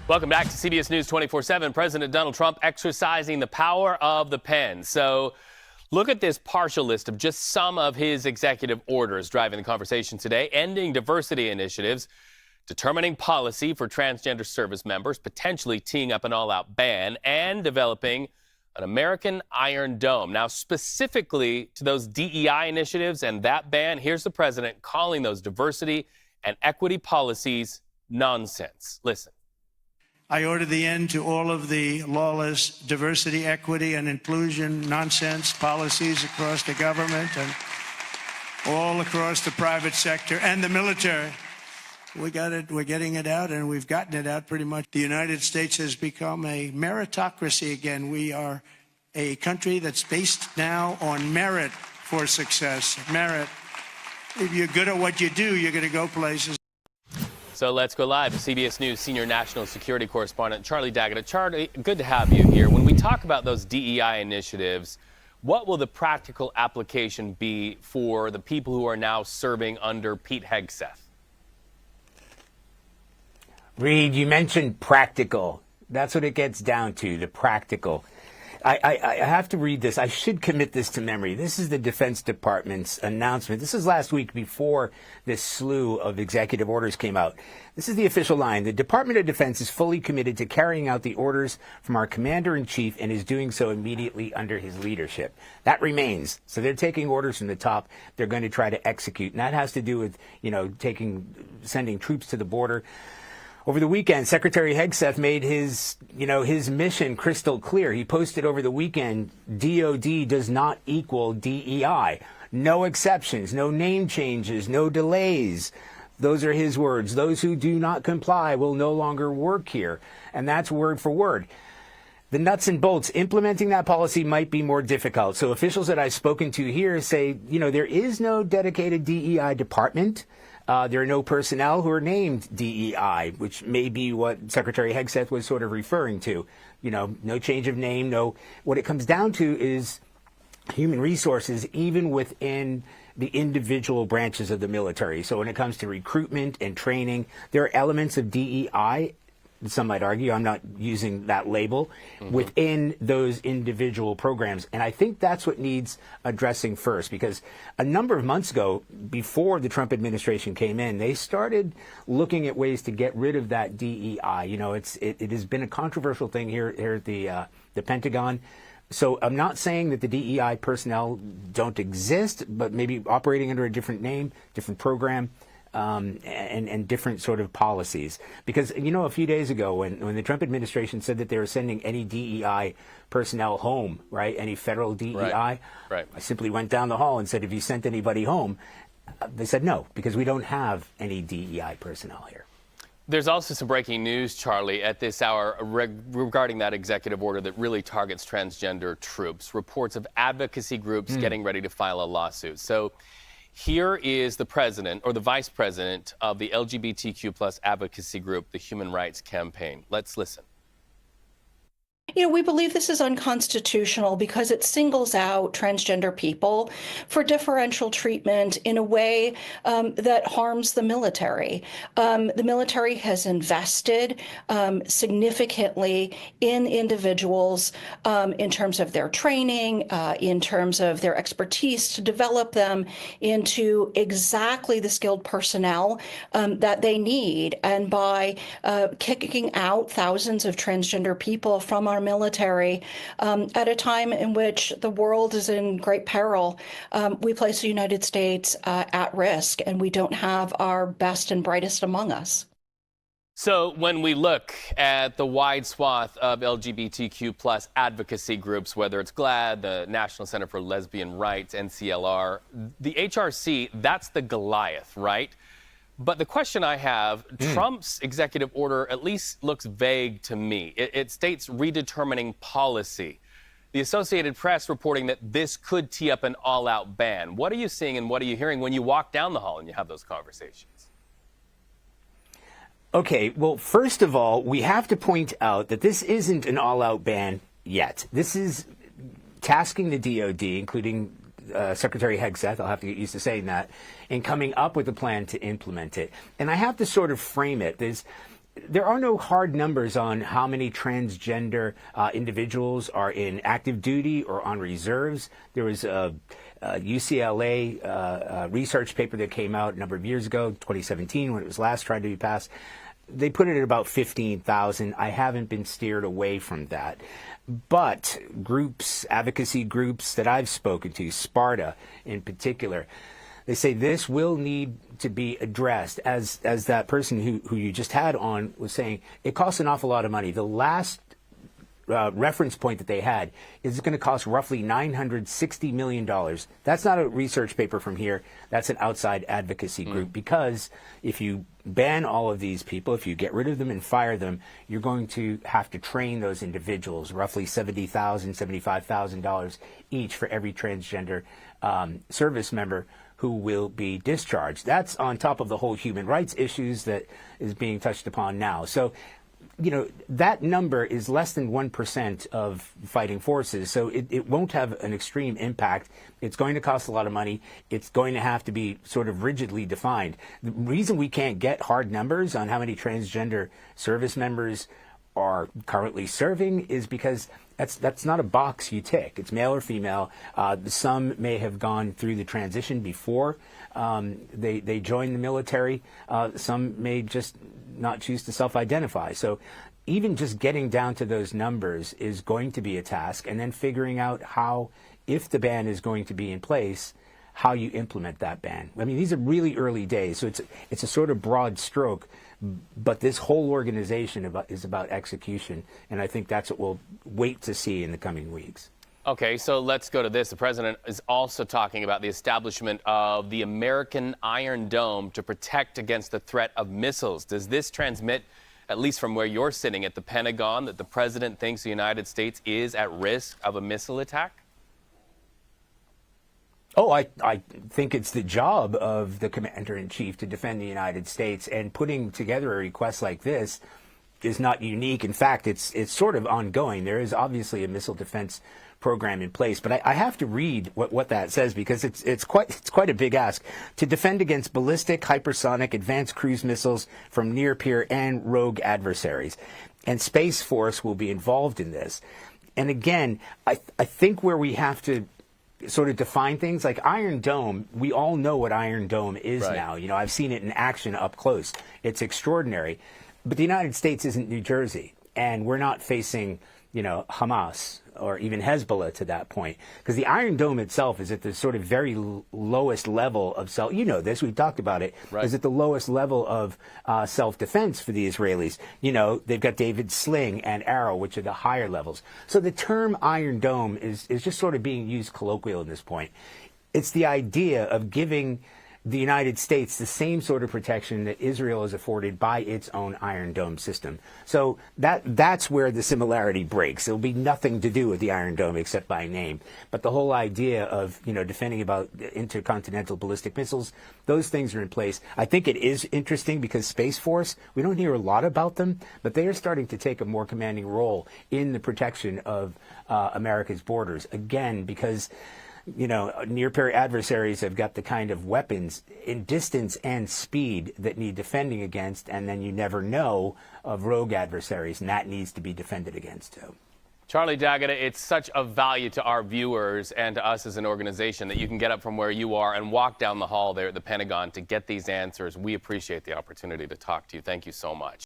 Welcome back to CBS News 24/7. President Donald Trump exercising the power of the pen. So look at this partial list of just some of his executive orders driving the conversation today: ending diversity initiatives, determining policy for transgender service members, potentially teeing up an all-out ban, and developing an American Iron Dome. Now, specifically to those DEI initiatives and that ban, here's the president calling those diversity and equity policies nonsense. Listen. I order the end to all of the lawless diversity, equity, and inclusion nonsense policies across the government and all across the private sector and the military. We got it. We're getting it out, and we've gotten it out pretty much. The United States has become a meritocracy again. We are a country that's based now on merit for success. Merit. If you're good at what you do, you're going to go places. So let's go live to CBS News senior national security correspondent Charlie D'Agata. Charlie, good to have you here. When we talk about those DEI initiatives, what will the practical application be for the people who are now serving under Pete Hegseth? Reed, you mentioned practical. That's what it gets down to, the practical. I have to read this. I should commit this to memory. This is the Defense Department's announcement. This is last week before this slew of executive orders came out. This is the official line. The Department of Defense is fully committed to carrying out the orders from our Commander-in-Chief and is doing so immediately under his leadership. That remains. So they're taking orders from the top. They're going to try to execute. And that has to do with, sending troops to the border. Over the weekend, Secretary Hegseth made his mission crystal clear. He posted over the weekend, DOD does not equal DEI. No exceptions, no name changes, no delays. Those are his words. Those who do not comply will no longer work here. And that's word for word. The nuts and bolts, implementing that policy might be more difficult. So officials that I've spoken to here say, there is no dedicated DEI department. There are no personnel who are named DEI, which may be what Secretary Hegseth was sort of referring to. No change of name, no. What it comes down to is human resources, even within the individual branches of the military. So when it comes to recruitment and training, there are elements of DEI. Some might argue, I'm not using that label, within those individual programs. And I think that's what needs addressing first, because a number of months ago, before the Trump administration came in, they started looking at ways to get rid of that DEI. It has been a controversial thing here at the Pentagon. So I'm not saying that the DEI personnel don't exist, but maybe operating under a different name, different program. And different sort of policies. Because, a few days ago when the Trump administration said that they were sending any DEI personnel home, right, any federal DEI, right. I simply went down the hall and said, have you sent anybody home? They said no, because we don't have any DEI personnel here. There's also some breaking news, Charlie, at this hour regarding that executive order that really targets transgender troops. Reports of advocacy groups getting ready to file a lawsuit. So here is the president or the vice president of the LGBTQ plus advocacy group, the Human Rights Campaign. Let's listen. We believe this is unconstitutional because it singles out transgender people for differential treatment in a way that harms the military. The military has invested significantly in individuals in terms of their training, in terms of their expertise to develop them into exactly the skilled personnel that they need. And by kicking out thousands of transgender people from our military at a time in which the world is in great peril, we place the United States at risk, and we don't have our best and brightest among us. So when we look at the wide swath of LGBTQ plus advocacy groups, whether it's GLAAD, the National Center for Lesbian Rights, NCLR, the HRC, that's the Goliath, right? But the question I have, Trump's executive order at least looks vague to me. It states redetermining policy. The Associated Press reporting that this could tee up an all-out ban. What are you seeing and what are you hearing when you walk down the hall and you have those conversations? Okay, well, first of all, we have to point out that this isn't an all-out ban yet. This is tasking the DOD, including Secretary Hegseth, I'll have to get used to saying that, in coming up with a plan to implement it. And I have to sort of frame it. there are no hard numbers on how many transgender individuals are in active duty or on reserves. There was a UCLA research paper that came out a number of years ago, 2017, when it was last tried to be passed. They put it at about 15,000. I haven't been steered away from that. But groups, advocacy groups that I've spoken to, Sparta in particular, they say this will need to be addressed. As that person who you just had on was saying, it costs an awful lot of money. The last reference point that they had is going to cost roughly $960 million. That's not a research paper from here. That's an outside advocacy group. Because if you ban all of these people, if you get rid of them and fire them, you're going to have to train those individuals, roughly $70,000, $75,000 each for every transgender service member who will be discharged. That's on top of the whole human rights issues that is being touched upon now. So, you know, that number is less than 1% of fighting forces, so it won't have an extreme impact. It's going to cost a lot of money. It's going to have to be sort of rigidly defined. The reason we can't get hard numbers on how many transgender service members are currently serving is because that's not a box you tick. It's male or female. Some may have gone through the transition before they joined the military. Some may just not choose to self-identify. So even just getting down to those numbers is going to be a task, and then figuring out how, if the ban is going to be in place, how you implement that ban. I mean, these are really early days, so it's a sort of broad stroke, but this whole organization is about execution, and I think that's what we'll wait to see in the coming weeks. Okay, so let's go to this. The president is also talking about the establishment of the American Iron Dome to protect against the threat of missiles. Does this transmit, at least from where you're sitting at the Pentagon, that the president thinks the United States is at risk of a missile attack? Oh, I think it's the job of the commander-in-chief to defend the United States, and putting together a request like this is not unique. In fact, it's sort of ongoing. There is obviously a missile defense program in place, but I have to read what that says, because it's quite a big ask. To defend against ballistic, hypersonic, advanced cruise missiles from near-peer and rogue adversaries. And Space Force will be involved in this. And again, I think where we have to sort of define things like Iron Dome, we all know what Iron Dome is now. You know, I've seen it in action up close. It's extraordinary. But the United States isn't New Jersey, and we're not facing, you know, Hamas or even Hezbollah to that point, because the Iron Dome itself is at the sort of very lowest level of you know this, we've talked about it, is at the lowest level of self-defense for the Israelis. You know, they've got David's sling and arrow, which are the higher levels. So the term Iron Dome is just sort of being used colloquial at this point. It's the idea of giving the United States the same sort of protection that Israel is afforded by its own Iron Dome system. So that's where the similarity breaks. There'll be nothing to do with the Iron Dome except by name. But the whole idea of, you know, defending about intercontinental ballistic missiles, those things are in place. I think it is interesting because Space Force, we don't hear a lot about them, but they are starting to take a more commanding role in the protection of America's borders. Again, because, you know, near-peer adversaries have got the kind of weapons in distance and speed that need defending against, and then you never know of rogue adversaries, and that needs to be defended against too. Charlie D'Agata, it's such a value to our viewers and to us as an organization that you can get up from where you are and walk down the hall there at the Pentagon to get these answers. We appreciate the opportunity to talk to you. Thank you so much.